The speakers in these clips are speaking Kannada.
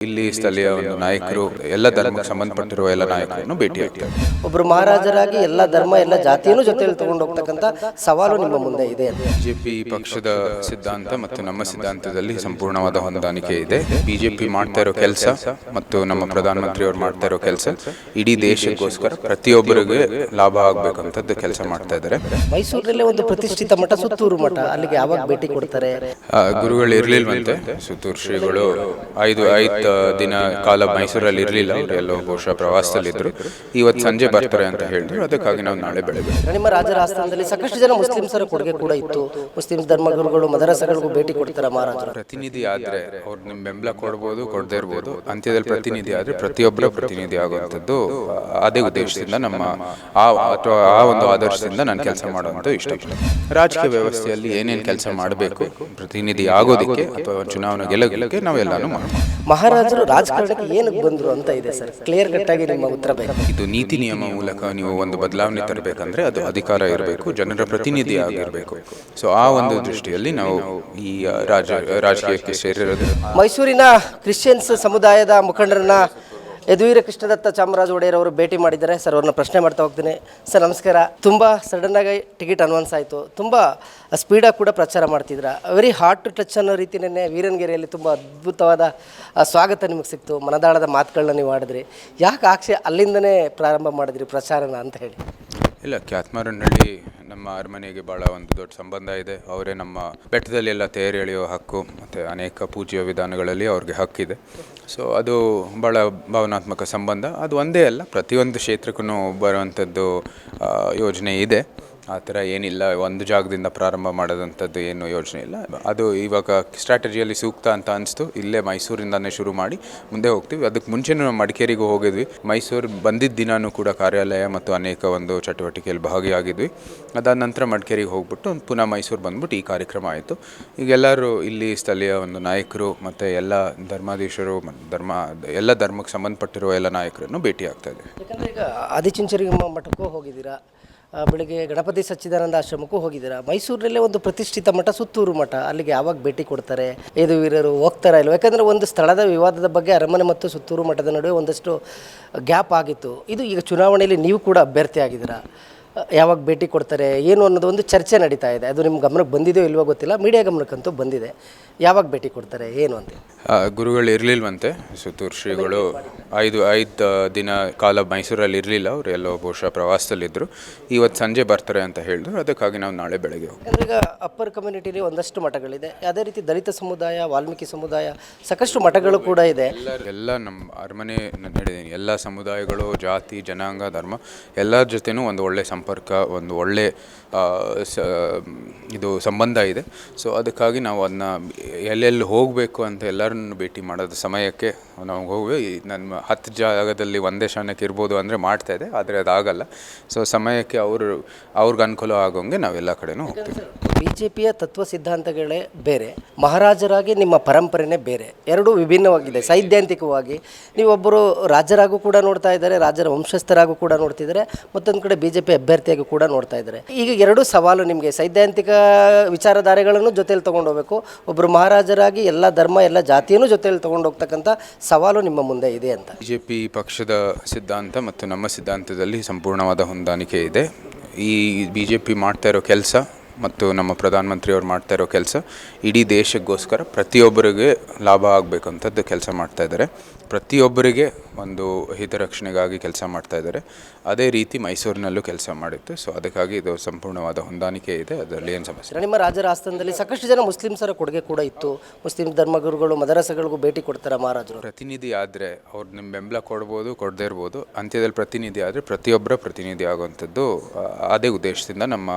ಇಲ್ಲಿ ಸ್ಥಳೀಯ ಒಂದು ನಾಯಕರು ಎಲ್ಲ ಧರ್ಮಕ್ಕೆ ಸಂಬಂಧಪಟ್ಟಿರುವ ಎಲ್ಲ ನಾಯಕರನ್ನು ಭೇಟಿಯಾಗ್ತಾರೆ. ಒಬ್ಬರು ಮಹಾರಾಜರಾಗಿ ಎಲ್ಲ ಧರ್ಮ ಎಲ್ಲ ಜಾತಿಯನ್ನು ಜೊತೆಯಲ್ಲಿ ತಗೊಂಡು ಹೋಗ್ತಕ್ಕಂಥ ಸವಾಲು ನಿಮ್ಮ ಮುಂದೆ ಇದೆ. ಬಿಜೆಪಿ ಪಕ್ಷದ ಸಿದ್ಧಾಂತ ಮತ್ತು ನಮ್ಮ ಸಿದ್ಧಾಂತದಲ್ಲಿ ಸಂಪೂರ್ಣವಾದ ಹೊಂದಾಣಿಕೆ ಇದೆ. ಬಿಜೆಪಿ ಮಾಡ್ತಾ ಇರೋ ಕೆಲಸ ಮತ್ತು ನಮ್ಮ ಪ್ರಧಾನಮಂತ್ರಿ ಅವರು ಮಾಡ್ತಾ ಇರೋ ಕೆಲಸ ಇಡೀ ದೇಶಕ್ಕೋಸ್ಕರ ಪ್ರತಿಯೊಬ್ಬರಿಗೆ ಲಾಭ ಆಗ್ಬೇಕಂತದ್ದು ಕೆಲಸ ಮಾಡ್ತಾ ಇದ್ದಾರೆ. ಮೈಸೂರಿನಲ್ಲೇ ಒಂದು ಪ್ರತಿಷ್ಠಿತ ಮಠ ಸುತ್ತೂರು ಮಠ, ಅಲ್ಲಿಗೆ ಯಾವಾಗ ಭೇಟಿ ಕೊಡ್ತಾರೆ? ಗುರುಗಳು ಇರ್ಲಿಲ್ವಂತೆ, ಸುತ್ತೂರು ಶ್ರೀಗಳು ಐದು ದಿನ ಕಾಲ ಮೈಸೂರಲ್ಲಿ ಇರಲಿಲ್ಲ, ಅವರು ಎಲ್ಲೋ ಬಹುಶಃ ಪ್ರವಾಸದಲ್ಲಿದ್ದರು. ಇವತ್ತು ಸಂಜೆ ಬರ್ತಾರೆ ಅಂತ ಹೇಳಿದ್ರು, ಅದಕ್ಕಾಗಿ ನಾವು ನಾಳೆ ಬೆಳಗ್ಗೆ. ನಿಮ್ಮ ರಾಜರ ಆಸ್ಥಾನದಲ್ಲಿ ಸಾಕಷ್ಟು ಜನ ಮುಸ್ಲಿಮ್ಸರ ಕೊಡುಗೆ ಕೂಡ ಇತ್ತು. ಮುಸ್ಲಿಂ ಧರ್ಮಗುರುಗಳು ಮದರಸಗಳಿಗೂ ಭೇಟಿ ಕೊಡ್ತಾರೆ ಮಹಾರಾಜರು. ಪ್ರತಿನಿಧಿ ಆದ್ರೆ ಅವ್ರು ನಿಮ್ ಬೆಂಬಲ ಕೊಡ್ಬೋದು, ಕೊಡದೇ ಇರ್ಬೋದು. ಅಂತ್ಯದಲ್ಲಿ ಪ್ರತಿನಿಧಿ ಆದ್ರೆ ಪ್ರತಿಯೊಬ್ಬರ ಪ್ರತಿನಿಧಿ ಆಗುವಂಥದ್ದು ಅದೇ ಉದ್ದೇಶದಿಂದ ನಮ್ಮ ಆ ಒಂದು ಆದರ್ಶದಿಂದ ನಾನು ಕೆಲಸ ಮಾಡುವಂತ ಇಷ್ಟಪಡ್ತೀನಿ. ರಾಜಕೀಯ ವ್ಯವಸ್ಥೆಯಲ್ಲಿ ಏನೇನು ಕೆಲಸ ಮಾಡಬೇಕು ಪ್ರತಿನಿಧಿ ಆಗೋದಕ್ಕೆ ಅಥವಾ ಚುನಾವಣೆ ಗೆಲ್ಲಕ್ಕೆ ನಾವೆಲ್ಲಾನು ಮಾಡ್ತೀವಿ. ಮಹಾರಾಜರು ರಾಜಕಾರಣಕ್ಕೆ ಏನಕ್ಕೆ ಬಂದ್ರು ಅಂತ ಇದೆ ಸರ್, ಕ್ಲಿಯರ್ ಕಟ್ ಆಗಿ ನಿಮ್ಮ ಉತ್ತರ ಬೇಕು. ಇದು ನೀತಿ ನಿಯಮ ಮೂಲಕ ನೀವು ಒಂದು ಬದಲಾವಣೆ ತರಬೇಕಂದ್ರೆ ಅದು ಅಧಿಕಾರ ಇರಬೇಕು, ಜನರ ಪ್ರತಿನಿಧಿ ಆಗಿರಬೇಕು. ಸೊ ಆ ಒಂದು ದೃಷ್ಟಿಯಲ್ಲಿ ನಾವು ಈ ರಾಜಕೀಯಕ್ಕೆ ಸೇರಿರೋದು. ಮೈಸೂರಿನ ಕ್ರಿಶ್ಚಿಯನ್ಸ್ ಸಮುದಾಯದ ಮುಖಂಡರನ್ನ ಯದುವೀರ ಕೃಷ್ಣದತ್ತ ಚಾಮರಾಜ ಒಡೆಯರ್ ಅವರು ಭೇಟಿ ಮಾಡಿದ್ದಾರೆ. ಸರ್, ಅವ್ರನ್ನ ಪ್ರಶ್ನೆ ಮಾಡ್ತಾ ಹೋಗ್ತೀನಿ. ಸರ್ ನಮಸ್ಕಾರ. ತುಂಬ ಸಡನ್ನಾಗಿ ಟಿಕೆಟ್ ಅನೌನ್ಸ್ ಆಯಿತು, ತುಂಬ ಸ್ಪೀಡಾಗಿ ಕೂಡ ಪ್ರಚಾರ ಮಾಡ್ತಿದ್ರ. ವೆರಿ ಹಾರ್ಟ್ ಟು ಟಚ್ ಅನ್ನೋ ರೀತಿಯೇ ವೀರನಗೆರೆಯಲ್ಲಿ ತುಂಬ ಅದ್ಭುತವಾದ ಸ್ವಾಗತ ನಿಮಗೆ ಸಿಕ್ತು. ಮನದಾಳದ ಮಾತುಗಳನ್ನ ನೀವು ಆಡಿದ್ರಿ. ಯಾಕೆ ಅಲ್ಲಿಂದನೇ ಪ್ರಾರಂಭ ಮಾಡಿದ್ರಿ ಪ್ರಚಾರನ ಅಂತ ಹೇಳಿ? ಇಲ್ಲ, ಕ್ಯಾತ್ಮಾರನಹಳ್ಳಿ ನಮ್ಮ ಅರಮನೆಗೆ ಭಾಳ ಒಂದು ದೊಡ್ಡ ಸಂಬಂಧ ಇದೆ. ಅವರೇ ನಮ್ಮ ಬೆಟ್ಟದಲ್ಲಿ ಎಲ್ಲ ತೇರು ಎಳೆಯೋ ಹಕ್ಕು ಮತ್ತು ಅನೇಕ ಪೂಜೆಯ ವಿಧಾನಗಳಲ್ಲಿ ಅವ್ರಿಗೆ ಹಕ್ಕಿದೆ. ಸೊ ಅದು ಭಾಳ ಭಾವನಾತ್ಮಕ ಸಂಬಂಧ. ಅದು ಒಂದೇ ಅಲ್ಲ, ಪ್ರತಿಯೊಂದು ಕ್ಷೇತ್ರಕ್ಕೂ ಬರುವಂಥದ್ದು ಯೋಜನೆ ಇದೆ. ಆ ಥರ ಏನಿಲ್ಲ, ಒಂದು ಜಾಗದಿಂದ ಪ್ರಾರಂಭ ಮಾಡೋದಂಥದ್ದು ಏನು ಯೋಚನೆ ಇಲ್ಲ. ಅದು ಇವಾಗ ಸ್ಟ್ರಾಟಜಿಯಲ್ಲಿ ಸೂಕ್ತ ಅಂತ ಅನಿಸ್ತು. ಇಲ್ಲೇ ಮೈಸೂರಿಂದನೇ ಶುರು ಮಾಡಿ ಮುಂದೆ ಹೋಗ್ತೀವಿ. ಅದಕ್ಕೆ ಮುಂಚೆನೂ ನಾವು ಮಡಿಕೇರಿಗೆ ಹೋಗಿದ್ವಿ. ಮೈಸೂರು ಬಂದಿದ್ದ ದಿನಾನೂ ಕೂಡ ಕಾರ್ಯಾಲಯ ಮತ್ತು ಅನೇಕ ಒಂದು ಚಟುವಟಿಕೆಯಲ್ಲಿ ಭಾಗಿಯಾಗಿದ್ವಿ. ಅದಾದ ನಂತರ ಮಡಿಕೇರಿಗೆ ಹೋಗ್ಬಿಟ್ಟು ಪುನಃ ಮೈಸೂರು ಬಂದ್ಬಿಟ್ಟು ಈ ಕಾರ್ಯಕ್ರಮ ಆಯಿತು. ಈಗೆಲ್ಲರೂ ಇಲ್ಲಿ ಸ್ಥಳೀಯ ಒಂದು ನಾಯಕರು ಮತ್ತು ಎಲ್ಲ ಧರ್ಮಾಧೀಶರು ಎಲ್ಲ ಧರ್ಮಕ್ಕೆ ಸಂಬಂಧಪಟ್ಟಿರುವ ಎಲ್ಲ ನಾಯಕರನ್ನು ಭೇಟಿ ಆಗ್ತಾ ಇದೆ. ಯಾಕಂದರೆ ಈಗ ಆದಿಚುಂಚನಗಿರಿ ಮಠಕ್ಕೂ ಹೋಗಿದ್ದೀರಾ, ಬೆಳಗ್ಗೆ ಗಣಪತಿ ಸಚ್ಚಿದಾನಂದ ಆಶ್ರಮಕ್ಕೂ ಹೋಗಿದ್ದೀರಾ. ಮೈಸೂರಿನಲ್ಲೇ ಒಂದು ಪ್ರತಿಷ್ಠಿತ ಮಠ ಸುತ್ತೂರು ಮಠ, ಅಲ್ಲಿಗೆ ಯಾವಾಗ ಭೇಟಿ ಕೊಡ್ತಾರೆ? ಯದುವೀರರು ಹೋಗ್ತಾರಾ ಇಲ್ವ? ಯಾಕಂದರೆ ಒಂದು ಸ್ಥಳದ ವಿವಾದದ ಬಗ್ಗೆ ಅರಮನೆ ಮತ್ತು ಸುತ್ತೂರು ಮಠದ ನಡುವೆ ಒಂದಷ್ಟು ಗ್ಯಾಪ್ ಆಗಿತ್ತು. ಇದು ಈಗ ಚುನಾವಣೆಯಲ್ಲಿ ನೀವು ಕೂಡ ಅಭ್ಯರ್ಥಿ ಆಗಿದ್ದೀರಾ. ಯಾವಾಗ ಭೇಟಿ ಕೊಡ್ತಾರೆ ಏನು ಅನ್ನೋದು ಒಂದು ಚರ್ಚೆ ನಡೀತಾ ಇದೆ. ಅದು ನಿಮ್ಮ ಗಮನಕ್ಕೆ ಬಂದಿದೆಯೋ ಇಲ್ವೋ ಗೊತ್ತಿಲ್ಲ, ಮೀಡಿಯಾ ಗಮನಕ್ಕಂತೂ ಬಂದಿದೆ. ಯಾವಾಗ ಭೇಟಿ ಕೊಡ್ತಾರೆ ಏನು ಅಂತ? ಗುರುಗಳು ಇರಲಿಲ್ವಂತೆ, ಸುತ್ತೂರು ಶ್ರೀಗಳು ಐದು ದಿನ ಕಾಲ ಮೈಸೂರಲ್ಲಿ ಇರಲಿಲ್ಲ, ಅವರು ಎಲ್ಲೋ ಬಹುಶಃ ಪ್ರವಾಸದಲ್ಲಿದ್ದರು. ಇವತ್ತು ಸಂಜೆ ಬರ್ತಾರೆ ಅಂತ ಹೇಳಿದ್ರು, ಅದಕ್ಕಾಗಿ ನಾವು ನಾಳೆ ಬೆಳಗ್ಗೆ ಹೋಗ್ತೀವಿ. ಯಾಕಂದರೆ ಈಗ ಅಪ್ಪರ್ ಕಮ್ಯುನಿಟಿಲಿ ಒಂದಷ್ಟು ಮಠಗಳಿದೆ, ಅದೇ ರೀತಿ ದಲಿತ ಸಮುದಾಯ, ವಾಲ್ಮೀಕಿ ಸಮುದಾಯ, ಸಾಕಷ್ಟು ಮಠಗಳು ಕೂಡ ಇದೆ. ಎಲ್ಲ ನಮ್ಮ ಅರಮನೆ ನಡೆದೀನಿ. ಎಲ್ಲ ಸಮುದಾಯಗಳು, ಜಾತಿ, ಜನಾಂಗ, ಧರ್ಮ ಎಲ್ಲರ ಜೊತೆನೂ ಒಂದು ಒಳ್ಳೆ ಸಂಪರ್ಕ, ಒಂದು ಒಳ್ಳೆ ಇದು ಸಂಬಂಧ ಇದೆ. ಸೊ ಅದಕ್ಕಾಗಿ ನಾವು ಅದನ್ನ ಎಲ್ಲೆಲ್ಲಿ ಹೋಗಬೇಕು ಅಂತ ಎಲ್ಲರನ್ನು ಭೇಟಿ ಮಾಡೋದು ಸಮಯಕ್ಕೆ ನಾವು ಹೋಗಿ ನನ್ನ 10 ಜಾಗದಲ್ಲಿ ಒಂದೇ ಕ್ಷಣಕ್ಕೆ ಇರ್ಬೋದು ಅಂದರೆ ಮಾಡ್ತಾಯಿದ್ದೆ, ಆದರೆ ಅದಾಗಲ್ಲ. ಸೊ ಸಮಯಕ್ಕೆ ಅವ್ರಿಗೆ ಅನುಕೂಲ ಆಗೋಂಗೆ ನಾವೆಲ್ಲ ಕಡೆನೂ ಹೋಗ್ತೀವಿ. BJPಯ ತತ್ವ ಸಿದ್ಧಾಂತಗಳೇ ಬೇರೆ, ಮಹಾರಾಜರಾಗಿ ನಿಮ್ಮ ಪರಂಪರೆನೇ ಬೇರೆ, ಎರಡೂ ವಿಭಿನ್ನವಾಗಿದೆ. ಸೈದ್ಧಾಂತಿಕವಾಗಿ ನೀವೊಬ್ಬರು ರಾಜರಾಗೂ ಕೂಡ ನೋಡ್ತಾ ಇದ್ದಾರೆ, ರಾಜರ ವಂಶಸ್ಥರಾಗೂ ಕೂಡ ನೋಡ್ತಿದ್ದಾರೆ, ಮತ್ತೊಂದು ಕಡೆ BJP ಅಭ್ಯರ್ಥಿಯಾಗೂ ಕೂಡ ನೋಡ್ತಾ ಇದ್ದಾರೆ. ಈಗ ಎರಡೂ ಸವಾಲು ನಿಮಗೆ. ಸೈದ್ಧಾಂತಿಕ ವಿಚಾರಧಾರೆಗಳನ್ನು ಜೊತೆಯಲ್ಲಿ ತೊಗೊಂಡು ಹೋಗಬೇಕು, ಒಬ್ಬರು ಮಹಾರಾಜರಾಗಿ ಎಲ್ಲ ಧರ್ಮ ಎಲ್ಲ ಜಾತಿಯನ್ನು ಜೊತೆಯಲ್ಲಿ ತೊಗೊಂಡು ಹೋಗ್ತಕ್ಕಂಥ ಸವಾಲು ನಿಮ್ಮ ಮುಂದೆ ಇದೆ ಅಂತ. BJP ಪಕ್ಷದ ಸಿದ್ಧಾಂತ ಮತ್ತು ನಮ್ಮ ಸಿದ್ಧಾಂತದಲ್ಲಿ ಸಂಪೂರ್ಣವಾದ ಹೊಂದಾಣಿಕೆ ಇದೆ. ಈ BJP ಮಾಡ್ತಾ ಇರೋ ಕೆಲಸ ಮತ್ತು ನಮ್ಮ ಪ್ರಧಾನಮಂತ್ರಿ ಅವರು ಮಾಡ್ತಾ ಇರೋ ಕೆಲಸ ಇಡೀ ದೇಶಕ್ಕೋಸ್ಕರ ಪ್ರತಿಯೊಬ್ಬರಿಗೆ ಲಾಭ ಆಗಬೇಕಂತದ್ದು ಕೆಲಸ ಮಾಡ್ತಾ ಇದ್ದಾರೆ. ಪ್ರತಿಯೊಬ್ಬರಿಗೆ ಒಂದು ಹಿತರಕ್ಷಣೆಗಾಗಿ ಕೆಲಸ ಮಾಡ್ತಾ ಇದ್ದಾರೆ. ಅದೇ ರೀತಿ ಮೈಸೂರಿನಲ್ಲೂ ಕೆಲಸ ಮಾಡಿತ್ತು. ಸೊ ಅದಕ್ಕಾಗಿ ಇದು ಸಂಪೂರ್ಣವಾದ ಹೊಂದಾಣಿಕೆ ಇದೆ, ಅದರಲ್ಲಿ ಏನು ಸಮಸ್ಯೆ. ನಿಮ್ಮ ರಾಜರ ಆಸ್ಥಾನದಲ್ಲಿ ಸಾಕಷ್ಟು ಜನ ಮುಸ್ಲಿಮ್ಸರ ಕೊಡುಗೆ ಕೂಡ ಇತ್ತು. ಮುಸ್ಲಿಂ ಧರ್ಮಗುರುಗಳು ಮದರಸಗಳಿಗೂ ಭೇಟಿ ಕೊಡ್ತಾರೆ ಮಹಾರಾಜರು. ಪ್ರತಿನಿಧಿ ಆದರೆ ಅವ್ರು ನಿಮ್ಮ ಬೆಂಬಲ ಕೊಡ್ಬೋದು, ಕೊಡದೇ ಇರ್ಬೋದು. ಅಂತ್ಯದಲ್ಲಿ ಪ್ರತಿನಿಧಿ ಆದರೆ ಪ್ರತಿಯೊಬ್ಬರ ಪ್ರತಿನಿಧಿ ಆಗುವಂಥದ್ದು ಅದೇ ಉದ್ದೇಶದಿಂದ ನಮ್ಮ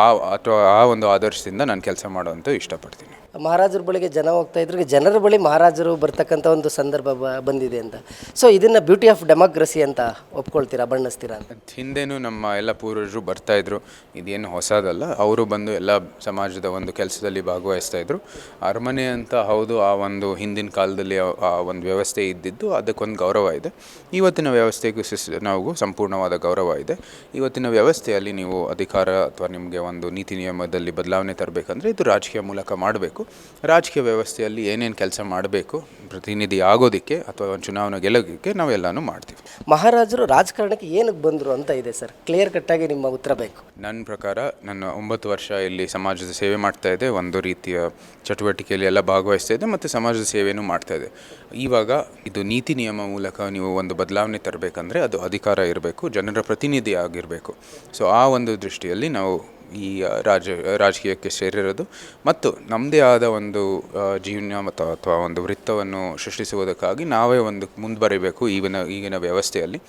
ಆ ಒಂದು ಆದರ್ಶದಿಂದ ನಾನು ಕೆಲಸ ಮಾಡುವಂಥ ಇಷ್ಟಪಡ್ತೀನಿ. ಮಹಾರಾಜರ ಬಳಿಗೆ ಜನ ಹೋಗ್ತಾ ಇದ್ರೆ ಜನರ ಬಳಿ ಮಹಾರಾಜರು ಬರ್ತಕ್ಕಂಥ ಒಂದು ಸಂದರ್ಭ ಬಂದಿದೆ ಅಂತ. ಸೊ ಇದನ್ನು ಬ್ಯೂಟಿ ಆಫ್ ಡೆಮೋಕ್ರಸಿ ಅಂತ ಒಪ್ಕೊಳ್ತೀರಾ, ಬಣ್ಣಿಸ್ತೀರಾ ಅಂತ? ಹಿಂದೆನೂ ನಮ್ಮ ಎಲ್ಲ ಪೂರ್ವಜರು ಬರ್ತಾಯಿದ್ರು, ಇದೇನು ಹೊಸದಲ್ಲ. ಅವರು ಬಂದು ಎಲ್ಲ ಸಮಾಜದ ಒಂದು ಕೆಲಸದಲ್ಲಿ ಭಾಗವಹಿಸ್ತಾಯಿದ್ರು. ಅರಮನೆ ಅಂತ ಹೌದು, ಆ ಒಂದು ಹಿಂದಿನ ಕಾಲದಲ್ಲಿ ಆ ಒಂದು ವ್ಯವಸ್ಥೆ ಇದ್ದಿದ್ದು, ಅದಕ್ಕೊಂದು ಗೌರವ ಇದೆ. ಇವತ್ತಿನ ವ್ಯವಸ್ಥೆಗೂ ನಾವು ಸಂಪೂರ್ಣವಾದ ಗೌರವ ಇದೆ. ಇವತ್ತಿನ ವ್ಯವಸ್ಥೆಯಲ್ಲಿ ನೀವು ಅಧಿಕಾರ ಅಥವಾ ನಿಮಗೆ ಒಂದು ನೀತಿ ನಿಯಮದಲ್ಲಿ ಬದಲಾವಣೆ ತರಬೇಕಂದ್ರೆ ಇದು ರಾಜಕೀಯ ಮೂಲಕ ಮಾಡಬೇಕು. ರಾಜಕೀಯ ವ್ಯವಸ್ಥೆಯಲ್ಲಿ ಏನೇನು ಕೆಲಸ ಮಾಡಬೇಕು ಪ್ರತಿನಿಧಿ ಆಗೋದಕ್ಕೆ ಅಥವಾ ಒಂದು ಚುನಾವಣೆ ಗೆಲ್ಲೋದಕ್ಕೆ ನಾವೆಲ್ಲನೂ ಮಾಡ್ತೀವಿ. ಮಹಾರಾಜರು ರಾಜಕಾರಣಕ್ಕೆ ಏನಕ್ಕೆ ಬಂದರು ಅಂತ ಇದೆ ಸರ್, ಕ್ಲಿಯರ್ ಕಟ್ಟಾಗಿ ನಿಮ್ಮ ಉತ್ತರ ಬೇಕು. ನನ್ನ ಪ್ರಕಾರ ನನ್ನ 9 ವರ್ಷ ಇಲ್ಲಿ ಸಮಾಜದ ಸೇವೆ ಮಾಡ್ತಾ ಇದ್ದೆ, ಒಂದು ರೀತಿಯ ಚಟುವಟಿಕೆಯಲ್ಲಿ ಎಲ್ಲ ಭಾಗವಹಿಸ್ತಾ ಇದ್ದೆ ಮತ್ತು ಸಮಾಜದ ಸೇವೆಯೂ ಮಾಡ್ತಾ ಇದ್ದೆ. ಇವಾಗ ಇದು ನೀತಿ ನಿಯಮ ಮೂಲಕ ನೀವು ಒಂದು ಬದಲಾವಣೆ ತರಬೇಕಂದ್ರೆ ಅದು ಅಧಿಕಾರ ಇರಬೇಕು, ಜನರ ಪ್ರತಿನಿಧಿ ಆಗಿರಬೇಕು. ಸೊ ಆ ಒಂದು ದೃಷ್ಟಿಯಲ್ಲಿ ನಾವು ಈ ರಾಜಕೀಯಕ್ಕೆ ಸೇರಿರೋದು ಮತ್ತು ನಮ್ಮದೇ ಆದ ಒಂದು ಜೀವನ ಅಥವಾ ಒಂದು ವೃತ್ತವನ್ನು ಸೃಷ್ಟಿಸುವುದಕ್ಕಾಗಿ ನಾವೇ ಒಂದು ಮುಂದುವರಿಬೇಕು ಈಗಿನ ವ್ಯವಸ್ಥೆಯಲ್ಲಿ.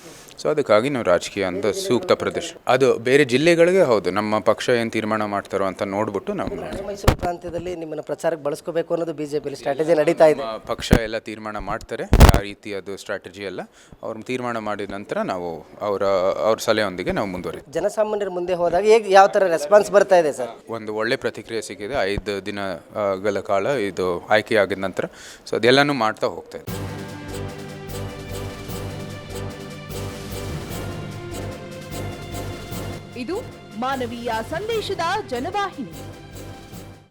ಸೊ ಅದಕ್ಕಾಗಿ ನಾವು ರಾಜಕೀಯ ಅಂತ ಸೂಕ್ತ ಪ್ರದೇಶ ಅದು ಬೇರೆ ಜಿಲ್ಲೆಗಳಿಗೆ ಹೌದು ನಮ್ಮ ಪಕ್ಷ ಏನು ತೀರ್ಮಾನ ಮಾಡ್ತಾರೋ ಅಂತ ನೋಡ್ಬಿಟ್ಟು ನಾವು ಮೈಸೂರು ಪ್ರಾಂತ್ಯದಲ್ಲಿ ನಿಮ್ಮನ್ನು ಪ್ರಚಾರಕ್ಕೆ ಬಳಸ್ಕೋಬೇಕು ಅನ್ನೋದು ಬಿಜೆಪಿಯಲ್ಲಿ ಸ್ಟ್ರಾಟಜಿ ನಡೀತಾ ಇದೆ. ಪಕ್ಷ ಎಲ್ಲ ತೀರ್ಮಾನ ಮಾಡ್ತಾರೆ, ಯಾವ ರೀತಿ ಅದು ಸ್ಟ್ರಾಟಜಿ ಎಲ್ಲ ಅವ್ರು ತೀರ್ಮಾನ ಮಾಡಿದ ನಂತರ ನಾವು ಅವ್ರ ಸಲಹೆಯೊಂದಿಗೆ ನಾವು ಮುಂದುವರಿತೀವಿ. ಜನಸಾಮಾನ್ಯರ ಮುಂದೆ ಹೋದಾಗ ಹೇಗೆ ಯಾವ ಥರ ರೆಸ್ಪಾನ್ಸ್ ಬರ್ತಾ ಇದೆ ಸರ್? ಒಂದು ಒಳ್ಳೆ ಪ್ರತಿಕ್ರಿಯೆ ಸಿಕ್ಕಿದೆ. 5 ದಿನಗಳ ಕಾಲ ಇದು ಆಯ್ಕೆ ಆಗಿದ ನಂತರ ಸೊ ಅದೆಲ್ಲನೂ ಮಾಡ್ತಾ ಹೋಗ್ತಾ ಇದೆ. ಇದು ಮಾನವೀಯ ಸಂದೇಶದ ಜನವಾಹಿನಿ.